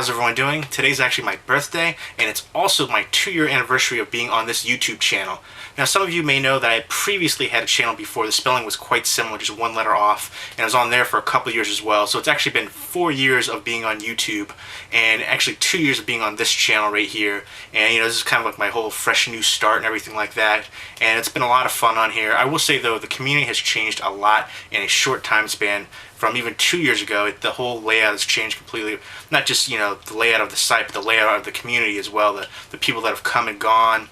How's everyone doing? Today's actually my birthday, and it's also my 2-year anniversary of being on this YouTube channel. Now, some of you may know that I previously had a channel before. The spelling was quite similar, just one letter off, and I was on there for a couple years as well. So it's actually been 4 years of being on YouTube, and actually 2 years of being on this channel right here. And this is kind of like my whole fresh new start and everything like that. And it's been a lot of fun on here. I will say though, the community has changed a lot in a short time span. From even 2 years ago, the whole layout has changed completely. Not just, the layout of the site, but the layout of the community as well. The people that have come and gone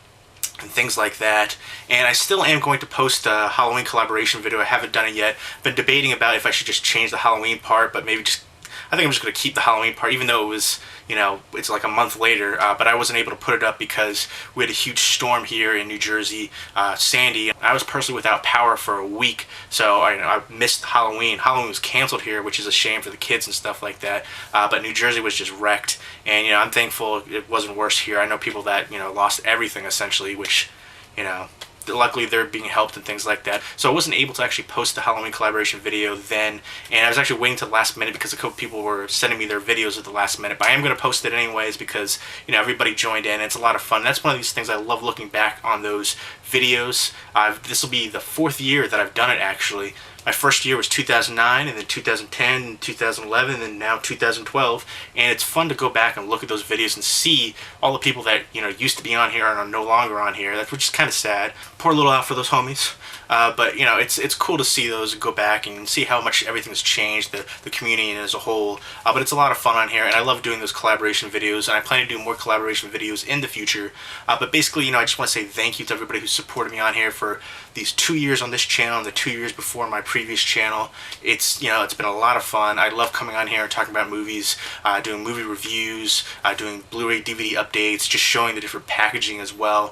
and things like that. And I still am going to post a Halloween collaboration video. I haven't done it yet. Been debating about if I should just change the Halloween part, but maybe I think I'm just going to keep the Halloween part, even though it was, it's like a month later, but I wasn't able to put it up because we had a huge storm here in New Jersey, Sandy. I was personally without power for a week, so I missed Halloween. Halloween was canceled here, which is a shame for the kids and stuff like that, but New Jersey was just wrecked, and, I'm thankful it wasn't worse here. I know people that, lost everything essentially, which, luckily they're being helped and things like that. So I wasn't able to actually post the Halloween collaboration video then, and I was actually waiting till the last minute because a couple people were sending me their videos at the last minute. But I am going to post it anyways because everybody joined in. It's a lot of fun. That's one of these things I love, looking back on those videos. This will be the 4th year that I've done it actually. My first year was 2009, and then 2010, and 2011, and now 2012. And it's fun to go back and look at those videos and see all the people that used to be on here and are no longer on here. Which is kind of sad. Poor little out for those homies. But it's cool to see those, go back and see how much everything's changed, the community as a whole. But it's a lot of fun on here, and I love doing those collaboration videos, and I plan to do more collaboration videos in the future. But basically, I just want to say thank you to everybody who supported me on here for these 2 years on this channel and the 2 years before my previous channel. It's been a lot of fun. I love coming on here and talking about movies, doing movie reviews, doing Blu-ray DVD updates, just showing the different packaging as well.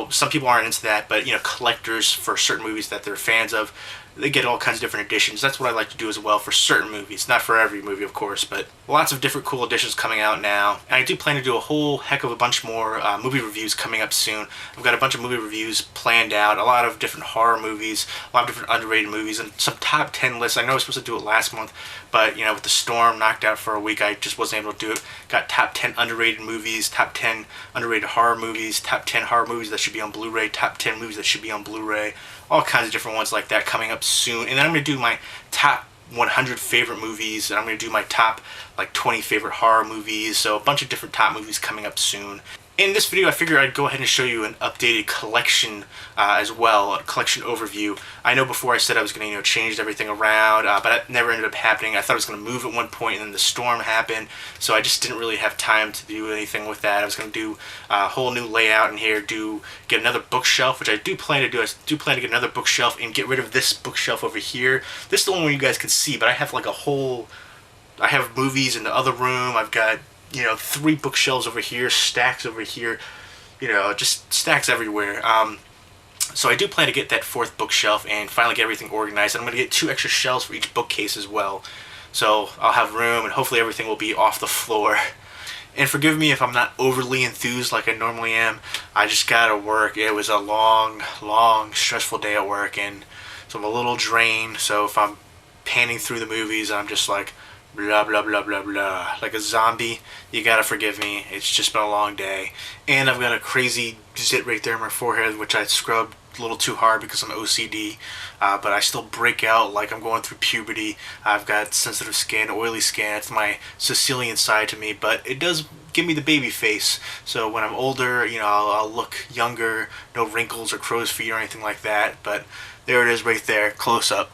Some people aren't into that, but collectors for certain movies that they're fans of, they get all kinds of different editions. That's what I like to do as well for certain movies. Not for every movie, of course, but lots of different cool editions coming out now. And I do plan to do a whole heck of a bunch more movie reviews coming up soon. I've got a bunch of movie reviews planned out, a lot of different horror movies, a lot of different underrated movies, and some top 10 lists. I know I was supposed to do it last month, but with the storm knocked out for a week, I just wasn't able to do it. Got top 10 underrated movies, top 10 underrated horror movies, top 10 horror movies that should be on Blu-ray, top 10 movies that should be on Blu-ray, all kinds of different ones like that coming up soon. And then I'm going to do my top 100 favorite movies, and I'm going to do my top 20 favorite horror movies, so a bunch of different top movies coming up soon. In this video, I figured I'd go ahead and show you an updated collection as well, a collection overview. I know before I said I was going to change everything around, but it never ended up happening. I thought I was going to move at one point, and then the storm happened, so I just didn't really have time to do anything with that. I was going to do a whole new layout in here, get another bookshelf, which I do plan to do. I do plan to get another bookshelf and get rid of this bookshelf over here. This is the one where you guys can see, but I have I have movies in the other room. I've got 3 bookshelves over here, stacks over here, just stacks everywhere. So I do plan to get that 4th bookshelf and finally get everything organized. I'm going to get 2 extra shelves for each bookcase as well. So I'll have room, and hopefully everything will be off the floor. And forgive me if I'm not overly enthused like I normally am. I just got to work. It was a long, stressful day at work, and so I'm a little drained. So if I'm panning through the movies, I'm just like blah blah blah blah blah like a zombie, you gotta forgive me. It's just been a long day, and I've got a crazy zit right there in my forehead, which I scrubbed a little too hard because I'm OCD, but I still break out like I'm going through puberty. I've got sensitive skin, oily skin. It's my Sicilian side to me, but it does give me the baby face. So when I'm older, I'll look younger, no wrinkles or crow's feet or anything like that. But there it is right there, close up.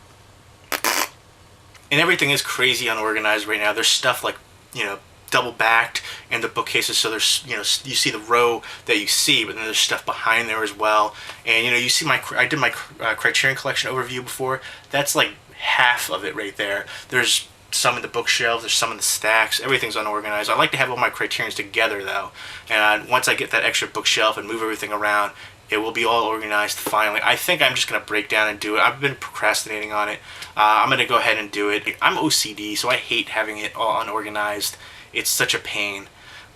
And everything is crazy unorganized right now. There's stuff double backed in the bookcases, so there's you see the row that you see, but then there's stuff behind there as well. And you see I did my Criterion Collection overview before. That's like half of it right there. There's some in the bookshelves, there's some in the stacks. Everything's unorganized. I like to have all my Criterions together though, and once I get that extra bookshelf and move everything around, it will be all organized finally. I think I'm just going to break down and do it. I've been procrastinating on it. I'm going to go ahead and do it. I'm OCD, so I hate having it all unorganized. It's such a pain.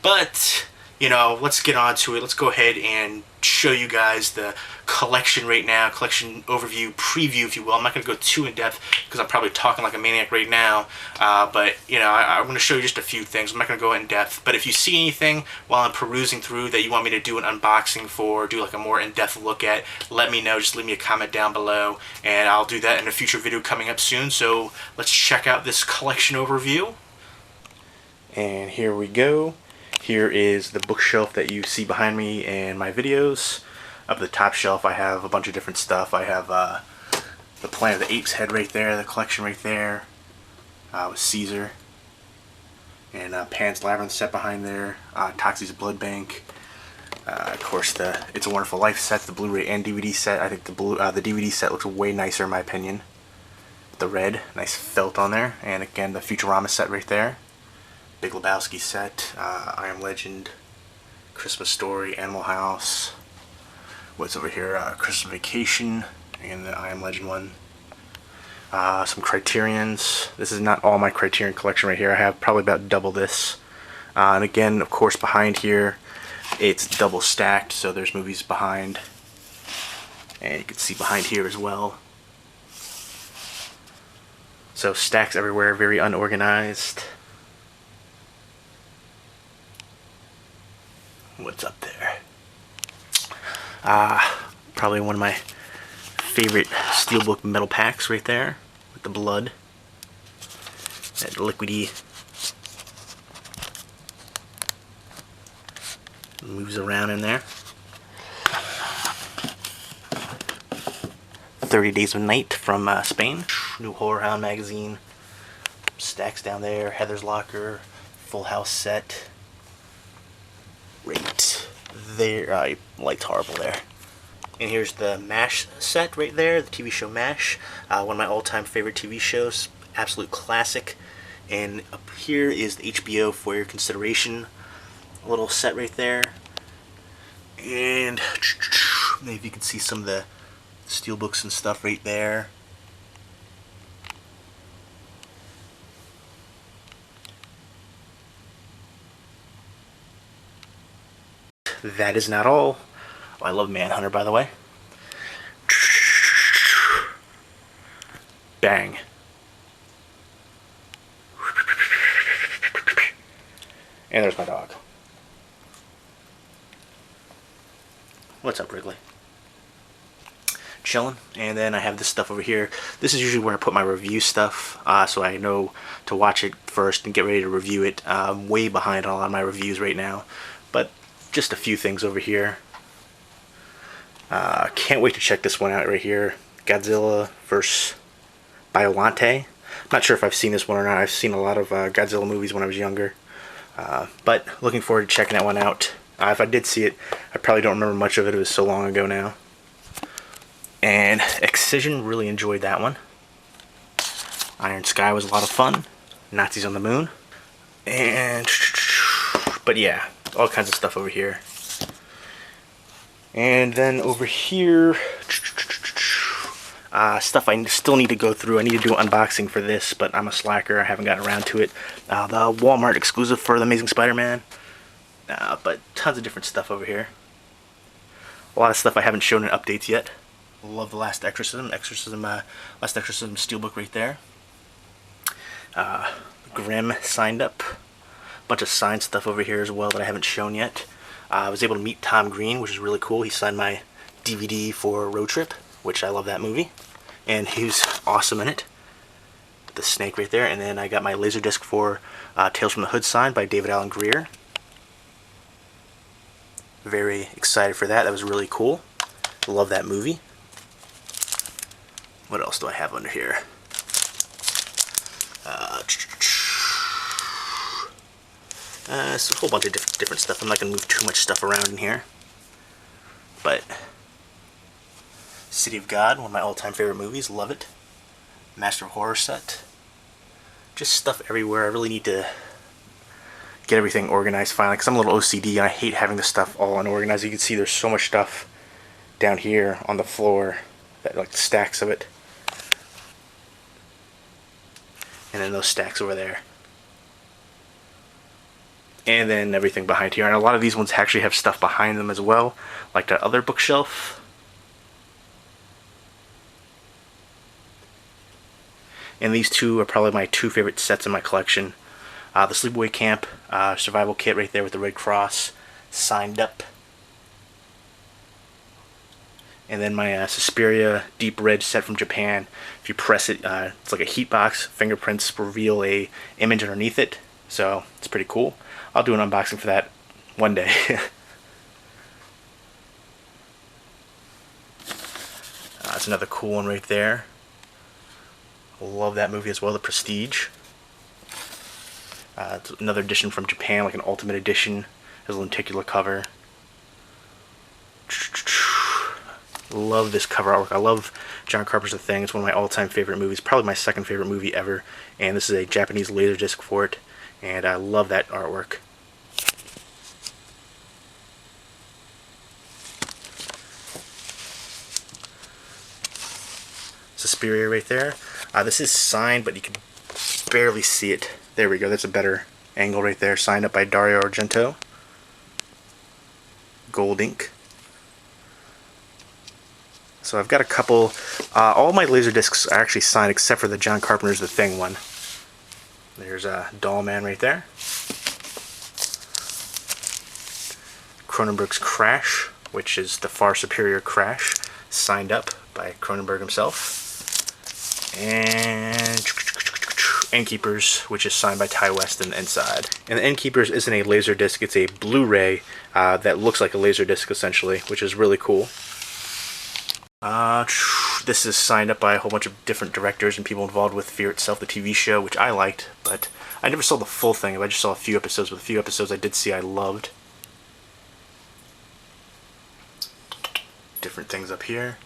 But, let's get on to it. Let's go ahead and show you guys the collection right now, collection overview, preview, if you will. I'm not going to go too in depth because I'm probably talking like a maniac right now, but I'm going to show you just a few things. I'm not going to go in depth, but if you see anything while I'm perusing through that you want me to do an unboxing for, do like a more in-depth look at, let me know. Just leave me a comment down below, and I'll do that in a future video coming up soon. So let's check out this collection overview. And here we go. Here is the bookshelf that you see behind me in my videos. Up the top shelf I have a bunch of different stuff. I have the Planet of the Apes head right there, the collection right there, with Caesar. And Pan's Labyrinth set behind there, Toxie's Blood Bank. Of course the It's a Wonderful Life set, the Blu-ray and DVD set. I think the DVD set looks way nicer in my opinion. The red, nice felt on there. And again the Futurama set right there. Big Lebowski set, I Am Legend, Christmas Story, Animal House. What's over here? Christmas Vacation, and the I Am Legend one. Some Criterions. This is not all my Criterion collection right here. I have probably about double this. And again, of course, behind here, it's double stacked, so there's movies behind. And you can see behind here as well. So stacks everywhere, very unorganized. What's up there? Probably one of my favorite Steelbook metal packs right there with the blood. That liquidy moves around in there. 30 Days of Night from Spain. New Horror Hound magazine. Stacks down there. Heather's Locker. Full House set. Right there. Light's horrible there. And here's the MASH set right there, the TV show MASH. One of my all-time favorite TV shows, absolute classic. And up here is the HBO For Your Consideration little set right there. And maybe you can see some of the steelbooks and stuff right there. That is not all. Oh, I love Manhunter, by the way. Bang. And there's my dog. What's up, Wrigley? Chilling. And then I have this stuff over here. This is usually where I put my review stuff, so I know to watch it first and get ready to review it. I'm way behind on a lot of my reviews right now, but just a few things over here. Can't wait to check this one out right here. Godzilla vs. Biollante. Not sure if I've seen this one or not. I've seen a lot of Godzilla movies when I was younger. But looking forward to checking that one out. If I did see it, I probably don't remember much of it. It was so long ago now. And Excision, really enjoyed that one. Iron Sky was a lot of fun. Nazis on the Moon. And, but yeah, all kinds of stuff over here. And then over here, stuff I still need to go through. I need to do an unboxing for this, but I'm a slacker. I haven't gotten around to it. The Walmart exclusive for The Amazing Spider-Man. But tons of different stuff over here. A lot of stuff I haven't shown in updates yet. Love The Last Exorcism. Last Exorcism steelbook right there. Grimm signed up. Bunch of signed stuff over here as well that I haven't shown yet. I was able to meet Tom Green, which is really cool. He signed my DVD for Road Trip, which I love that movie. And he was awesome in it. The snake right there. And then I got my Laserdisc for Tales from the Hood signed by David Alan Grier. Very excited for that. That was really cool. Love that movie. What else do I have under here? It's a whole bunch of different stuff. I'm not going to move too much stuff around in here. But City of God, one of my all-time favorite movies. Love it. Master of Horror set. Just stuff everywhere. I really need to get everything organized finally, because I'm a little OCD and I hate having the stuff all unorganized. You can see there's so much stuff down here on the floor, that like stacks of it. And then those stacks over there. And then everything behind here. And a lot of these ones actually have stuff behind them as well, like that other bookshelf. And these two are probably my two favorite sets in my collection. The Sleepaway Camp survival kit right there with the Red Cross signed up. And then my Suspiria Deep Red set from Japan. If you press it, it's like a heat box. Fingerprints reveal a image underneath it. So it's pretty cool. I'll do an unboxing for that one day. That's another cool one right there. Love that movie as well, The Prestige. It's another edition from Japan, like an ultimate edition. Has a lenticular cover. Love this cover artwork. I love John Carpenter's The Thing. It's one of my all-time favorite movies, probably my second favorite movie ever. And this is a Japanese laserdisc for it, and I love that artwork. Suspiria right there. This is signed, but you can barely see it. There we go. That's a better angle right there. Signed up by Dario Argento. Gold ink. So I've got a couple. All my Laserdiscs are actually signed except for the John Carpenter's The Thing one. There's a Doll Man right there. Cronenberg's Crash, which is the far superior Crash, signed up by Cronenberg himself. And Innkeepers, which is signed by Ty West in the inside. And the Innkeepers isn't a Laserdisc, it's a Blu-ray that looks like a Laserdisc essentially, which is really cool. This is signed up by a whole bunch of different directors and people involved with Fear Itself, the TV show, which I liked, but I never saw the full thing. I just saw a few episodes, but the few episodes I did see I loved. Different things up here.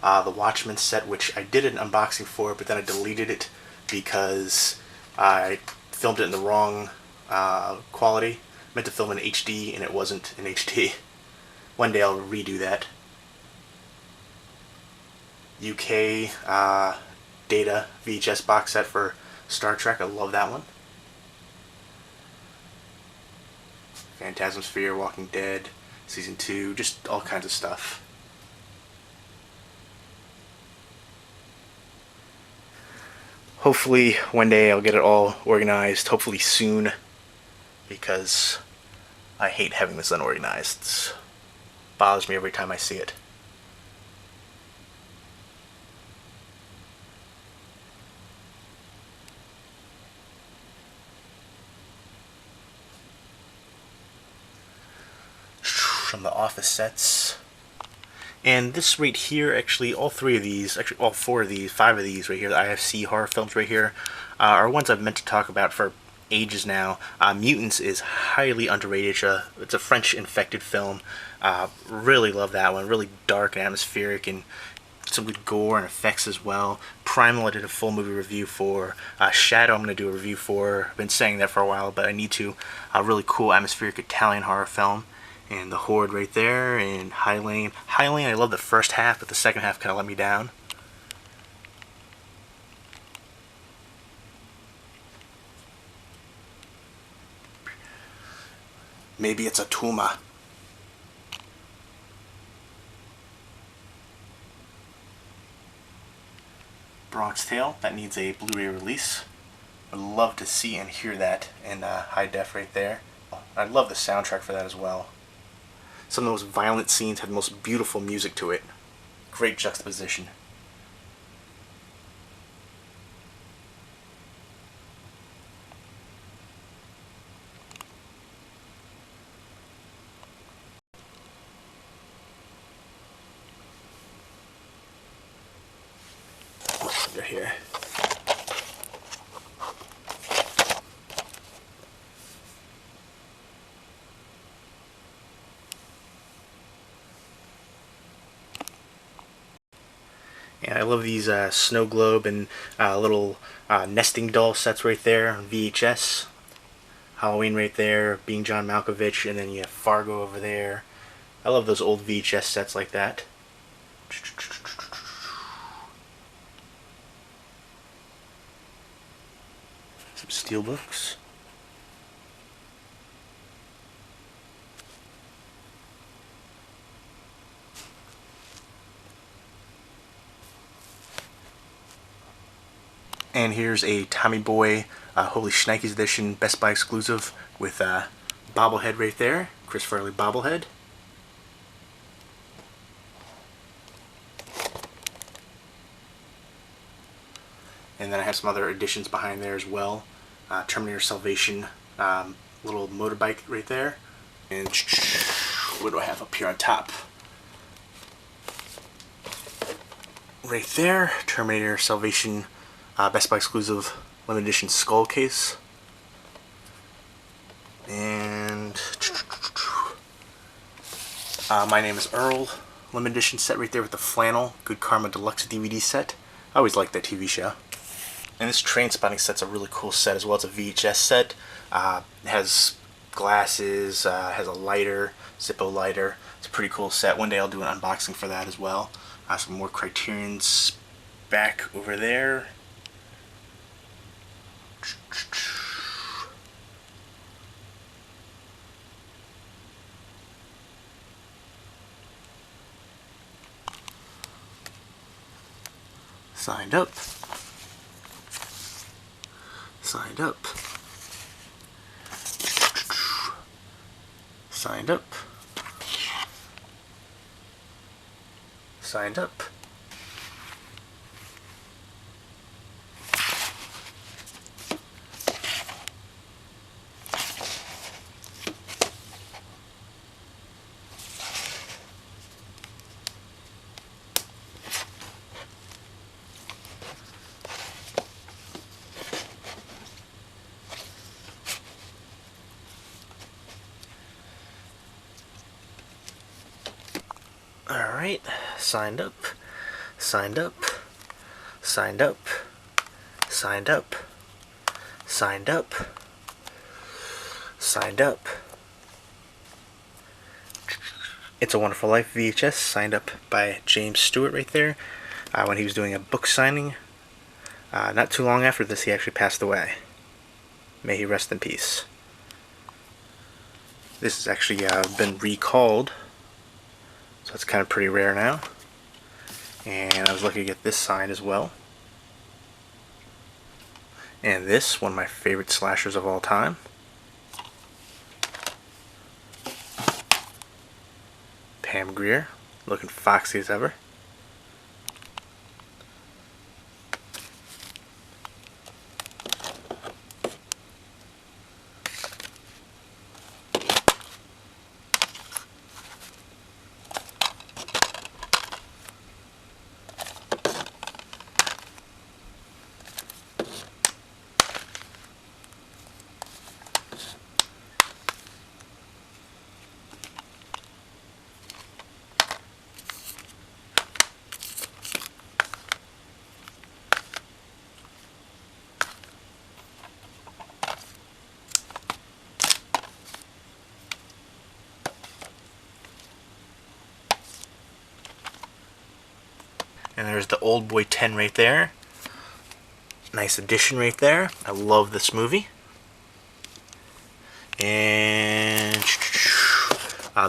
The Watchmen set, which I did an unboxing for, but then I deleted it because I filmed it in the wrong quality. I meant to film in HD and it wasn't in HD. One day I'll redo that. UK Data VHS box set for Star Trek. I love that one. Phantasm Sphere, Walking Dead, Season 2, just all kinds of stuff. Hopefully one day I'll get it all organized, hopefully soon, because I hate having this unorganized. It bothers me every time I see it. From the Office sets. And this right here, actually, all three of these, actually all four of these, five of these right here, the IFC horror films right here, are ones I've meant to talk about for ages now. Mutants is highly underrated. It's a French infected film. Really love that one. Really dark and atmospheric and some good gore and effects as well. Primal I did a full movie review for. Shadow I'm going to do a review for. I've been saying that for a while, but I need to. A really cool atmospheric Italian horror film. And The Horde right there, and High Lane. High Lane, I love the first half, but the second half kind of let me down. Maybe It's a Tuma. Bronx Tale, that needs a Blu-ray release. Would love to see and hear that in high def right there. I love the soundtrack for that as well. Some of those violent scenes have the most beautiful music to it. Great juxtaposition. They're here. And I love these snow globe and little nesting doll sets right there on VHS. Halloween right there, being John Malkovich, and then you have Fargo over there. I love those old VHS sets like that. Some steel books. And here's a Tommy Boy Holy Shnikes edition Best Buy exclusive with bobblehead right there, Chris Farley bobblehead. And then I have some other editions behind there as well. Terminator Salvation little motorbike right there. And what do I have up here on top? Right there, Terminator Salvation Best Buy exclusive limited edition skull case. And My Name is Earl limited edition set right there with the flannel Good Karma Deluxe DVD set. I always liked that TV show. And this Train Spotting set's a really cool set as well. It's a VHS set. It has glasses, has a lighter, Zippo lighter. It's a pretty cool set. One day I'll do an unboxing for that as well. Some more Criterion's back over there. Signed up. Signed up. Signed up. Signed up. Alright, signed up, signed up, signed up, signed up, signed up, signed up. It's a Wonderful Life VHS, signed up by James Stewart right there, when he was doing a book signing. Not too long after this, he actually passed away. May he rest in peace. This has actually been recalled. So it's kind of pretty rare now. And I was lucky to get this signed as well. And this, one of my favorite slashers of all time. Pam Grier, looking foxy as ever. And there's the Old Boy 10 right there. Nice addition right there. I love this movie. And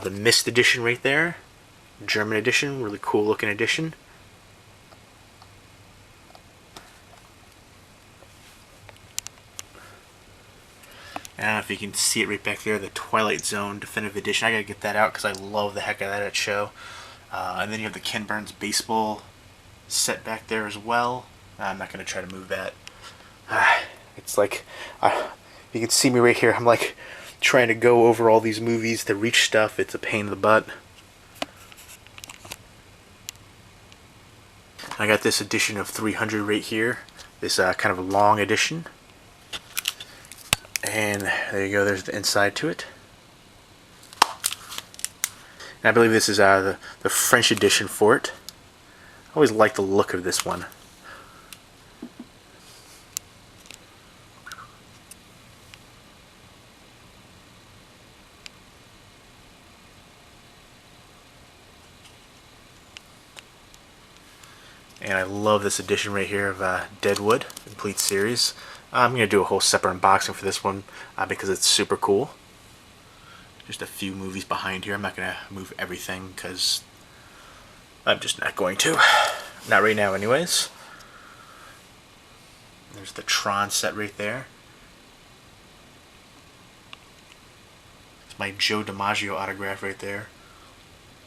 the Mist edition right there. German edition. Really cool looking edition. I don't know if you can see it right back there. The Twilight Zone Definitive Edition. I gotta get that out because I love the heck out of that show. And then you have the Ken Burns baseball set back there as well. I'm not going to try to move that. It's like, you can see me right here. I'm like trying to go over all these movies to reach stuff. It's a pain in the butt. I got this edition of 300 right here. This kind of a long edition. And there you go. There's the inside to it. And I believe this is the French edition for it. I always like the look of this one. And I love this edition right here of Deadwood, complete series. I'm going to do a whole separate unboxing for this one because it's super cool. Just a few movies behind here. I'm not going to move everything because I'm just not going to. Not right now anyways. There's the Tron set right there. It's my Joe DiMaggio autograph right there.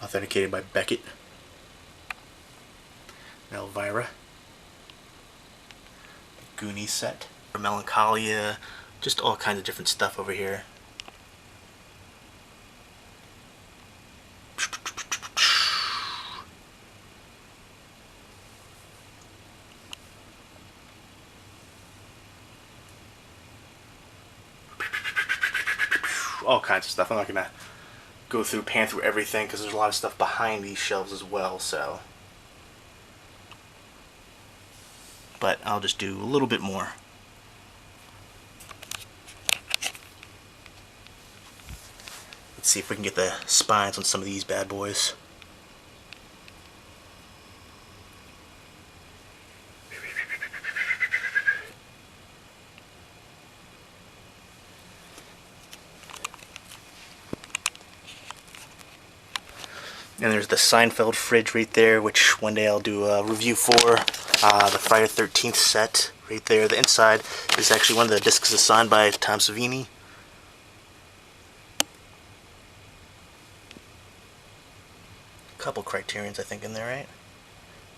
Authenticated by Beckett. Elvira. The Goonies set. Melancholia. Just all kinds of different stuff over here. All kinds of stuff. I'm not going to go through, pan through everything because there's a lot of stuff behind these shelves as well, so. But I'll just do a little bit more. Let's see if we can get the spines on some of these bad boys. And there's the Seinfeld fridge right there, which one day I'll do a review for. The Friday the 13th set right there. The inside is actually one of the discs is signed by Tom Savini. A couple Criterions, I think, in there, right?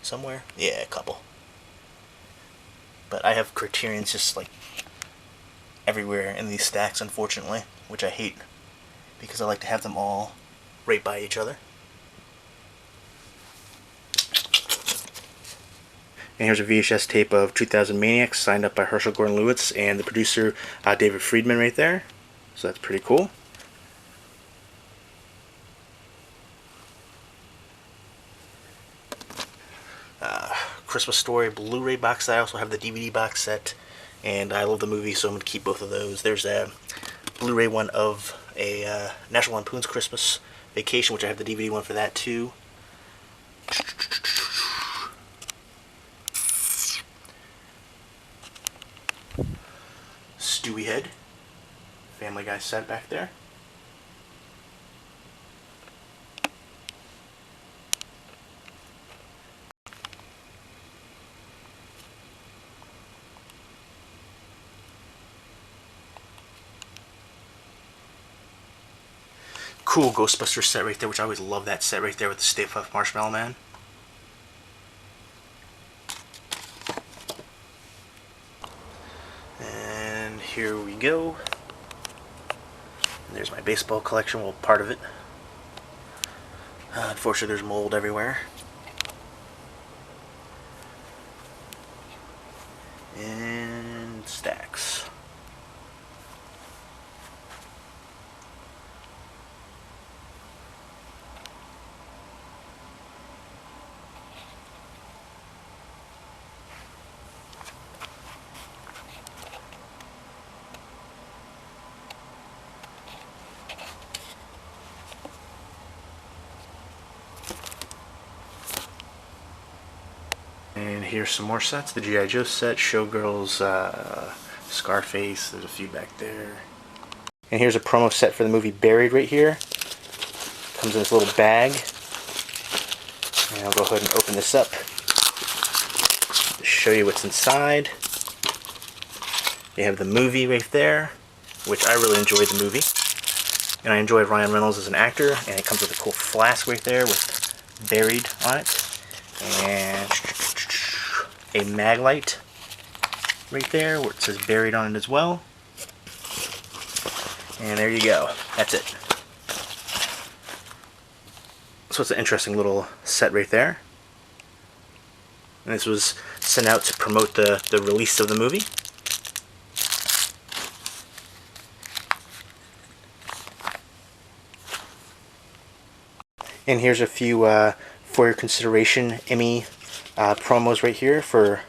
Somewhere? Yeah, a couple. But I have Criterions just like everywhere in these stacks, unfortunately, which I hate because I like to have them all right by each other. And here's a VHS tape of 2000 Maniacs signed up by Herschel Gordon Lewis and the producer David Friedman right there. So that's pretty cool. Christmas Story Blu-ray box set. I also have the DVD box set. And I love the movie, so I'm going to keep both of those. There's a Blu-ray one of a National Lampoon's Christmas Vacation, which I have the DVD one for that too. Stewie Head, Family Guy set back there. Cool Ghostbusters set right there, which I always love that set right there with the Stay Puft Marshmallow Man. Here we go. And there's my baseball collection, well, part of it. Unfortunately, there's mold everywhere. And stacks. And here's some more sets. The G.I. Joe set, Showgirls, Scarface, there's a few back there. And here's a promo set for the movie Buried right here. Comes in this little bag. And I'll go ahead and open this up to show you what's inside. You have the movie right there, which I really enjoyed the movie. And I enjoyed Ryan Reynolds as an actor. And it comes with a cool flask right there with Buried on it. And a mag light right there where it says Buried on it as well. And there you go. That's it. So it's an interesting little set right there. And this was sent out to promote the release of the movie. And here's a few for your consideration Emmy promos right here for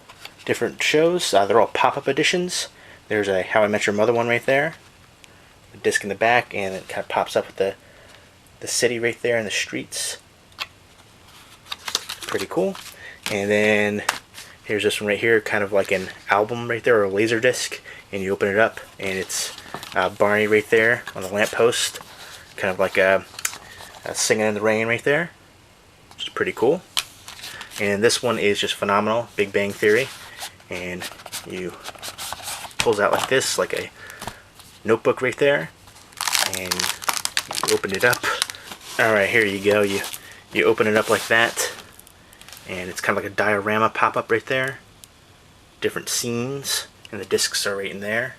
different shows. They're all pop-up editions. There's a How I Met Your Mother one right there. A disc in the back, and it kind of pops up with the city right there and the streets. Pretty cool. And then Here's this one right here, kind of like an album right there, or a laser disc, and you open it up, and it's Barney right there on the lamppost, kind of like a Singing in the Rain right there, which is pretty cool. And this one is just phenomenal, Big Bang Theory, and you pulls out like this, like a notebook right there, and you open it up. Alright, here you go. You open it up like that, and it's kind of like a diorama pop-up right there. Different scenes, and the discs are right in there.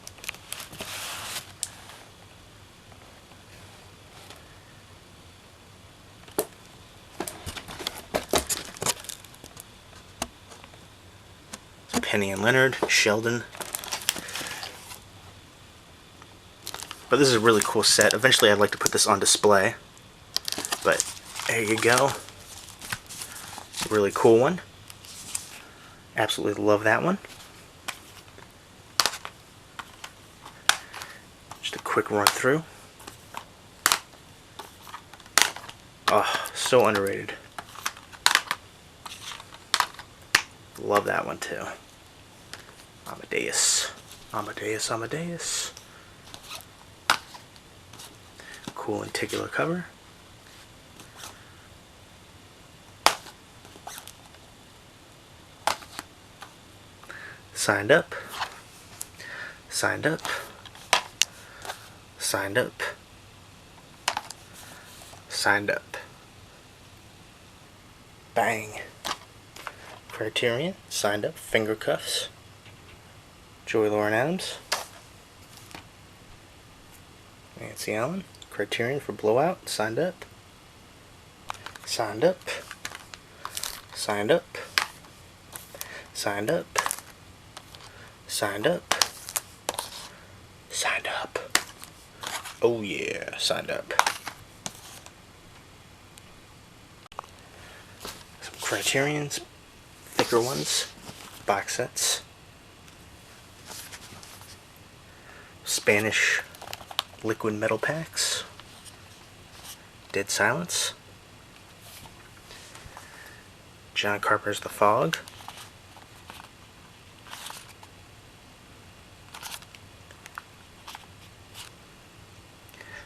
Penny and Leonard, Sheldon. But this is a really cool set. Eventually I'd like to put this on display. But there you go. Really cool one. Absolutely love that one. Just a quick run through. Oh, so underrated. Love that one too. Amadeus. Amadeus, Amadeus. Cool lenticular cover. Signed up. Signed up. Signed up. Signed up. Bang. Criterion. Signed up. Finger cuffs. Joey Lauren Adams. Nancy Allen. Criterion for Blowout. Signed up. Signed up. Signed up. Signed up. Signed up. Signed up. Oh yeah, signed up. Some Criterions, thicker ones, box sets. Spanish liquid metal packs. Dead Silence. John Carpenter's The Fog.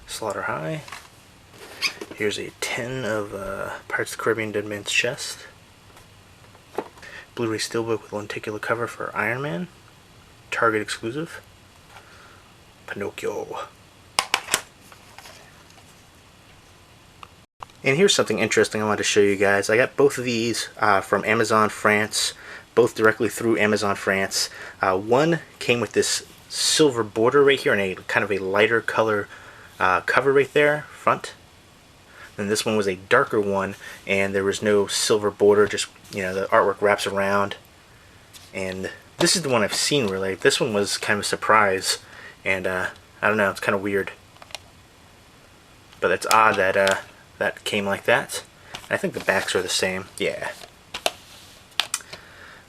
Slaughter High. Here's a tin of Pirates of the Caribbean Dead Man's Chest. Blu-ray Steelbook with lenticular cover for Iron Man. Target exclusive. Pinocchio. And here's something interesting I wanted to show you guys. I got both of these from Amazon France, both directly through Amazon France. One came with this silver border right here and a kind of a lighter color cover right there, front. And this one was a darker one, and there was no silver border, just, you know, the artwork wraps around. And this is the one I've seen where, like, this one was kind of a surprise, and I don't know, it's kind of weird. But it's odd that that came like that. And I think the backs are the same, yeah.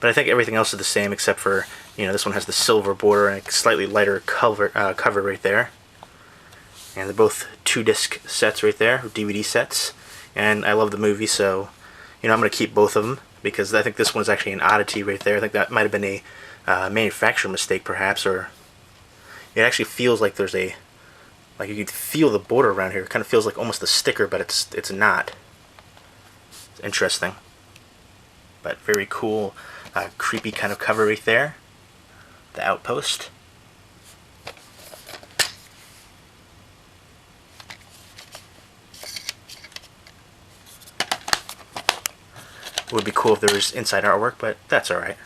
But I think everything else is the same except for, you know, this one has the silver border and a slightly lighter cover right there. And they're both 2-disc sets right there, DVD sets. And I love the movie, so, you know, I'm going to keep both of them because I think this one's actually an oddity right there. I think that might have been a manufacturer mistake, perhaps, or it actually feels like there's a, like you could feel the border around here. It kind of feels like almost a sticker, but it's not. It's interesting. But very cool, creepy kind of cover right there. The Outpost. It would be cool if there was inside artwork, but that's alright.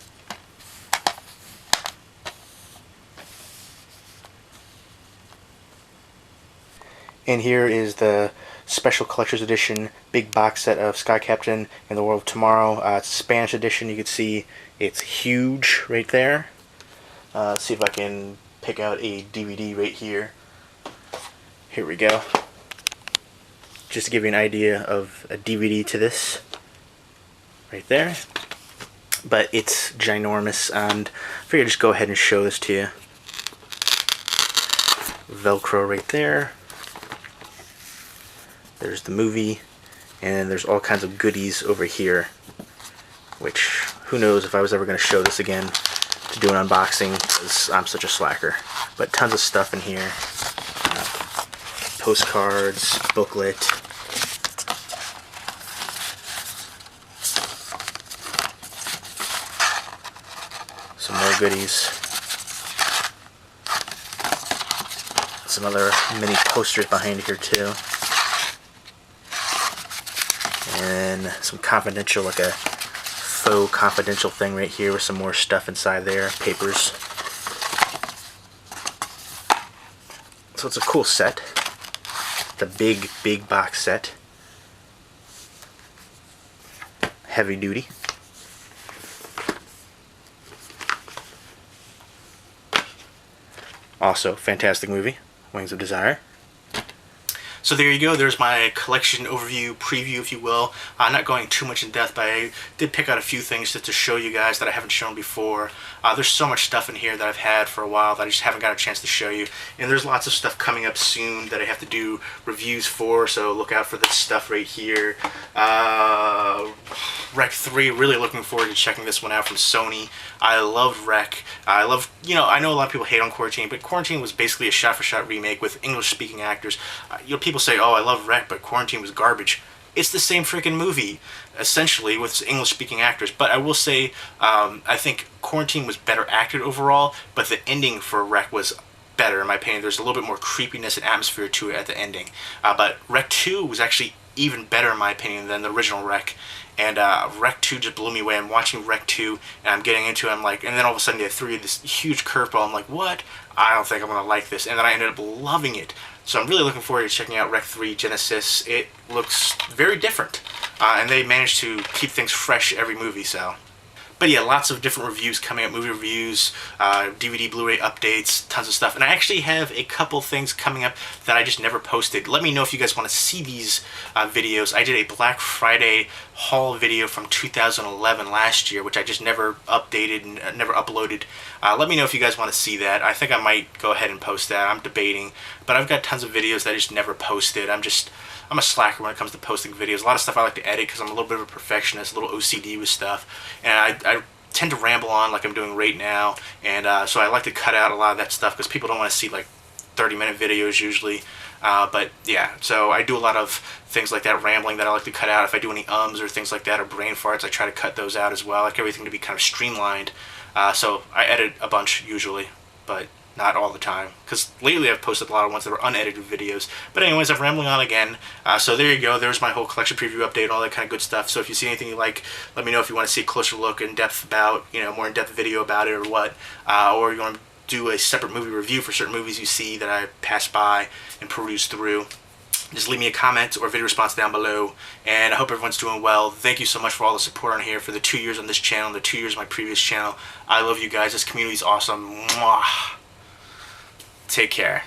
And here is the Special Collector's Edition big box set of Sky Captain and the World of Tomorrow. It's a Spanish edition. You can see it's huge right there. Let's see if I can pick out a DVD right here. Here we go. Just to give you an idea of a DVD to this. Right there. But it's ginormous, and I figured I'd just go ahead and show this to you. Velcro right there. There's the movie, and there's all kinds of goodies over here, which who knows if I was ever going to show this again to do an unboxing, because I'm such a slacker. But tons of stuff in here. Postcards, booklet. Some more goodies. Some other mini posters behind here too. And some confidential, like a faux confidential thing right here with some more stuff inside there, papers. So it's a cool set. It's a big box set. Heavy duty. Also, fantastic movie, Wings of Desire. So there you go, there's my collection overview, preview if you will. I'm not going too much in depth, but I did pick out a few things just to show you guys that I haven't shown before. There's so much stuff in here that I've had for a while that I just haven't got a chance to show you. And there's lots of stuff coming up soon that I have to do reviews for, so look out for this stuff right here. Rec 3, really looking forward to checking this one out from Sony. I loved Rec. I love, you know, I know a lot of people hate on Quarantine, but Quarantine was basically a shot-for-shot remake with English-speaking actors. You know, people say, oh, I love Rec, but Quarantine was garbage. It's the same freaking movie, essentially, with English-speaking actors. But I will say, I think Quarantine was better acted overall, but the ending for Rec was better, in my opinion. There's a little bit more creepiness and atmosphere to it at the ending. But Rec 2 was actually even better, in my opinion, than the original Rec. And Rec 2 just blew me away. I'm watching Rec 2, and I'm getting into it, I'm like, and then all of a sudden they threw this huge curveball. I'm like, what? I don't think I'm going to like this. And then I ended up loving it. So I'm really looking forward to checking out Rec 3 Genesis. It looks very different. And they managed to keep things fresh every movie, so. But yeah, lots of different reviews coming up, movie reviews, DVD, Blu-ray updates, tons of stuff. And I actually have a couple things coming up that I just never posted. Let me know if you guys want to see these videos. I did a Black Friday haul video from 2011 last year, which I just never updated and never uploaded. Let me know if you guys want to see that. I think I might go ahead and post that. I'm debating. But I've got tons of videos that I just never posted. I'm a slacker when it comes to posting videos. A lot of stuff I like to edit because I'm a little bit of a perfectionist, a little OCD with stuff. And I tend to ramble on like I'm doing right now. And so I like to cut out a lot of that stuff because people don't want to see like 30-minute videos usually. But yeah, so I do a lot of things like that, rambling, that I like to cut out. If I do any ums or things like that or brain farts, I try to cut those out as well. I like everything to be kind of streamlined. So I edit a bunch usually, but not all the time, because lately I've posted a lot of ones that are unedited videos. But anyways, I'm rambling on again. So there you go. There's my whole collection preview update, all that kind of good stuff. So if you see anything you like, let me know if you want to see a closer look, in depth about, you know, more in depth video about it or what, or you want to do a separate movie review for certain movies you see that I pass by and peruse through. Just leave me a comment or video response down below, and I hope everyone's doing well. Thank you so much for all the support on here for the 2 years on this channel, the 2 years on my previous channel. I love you guys. This community is awesome. Mwah. Take care.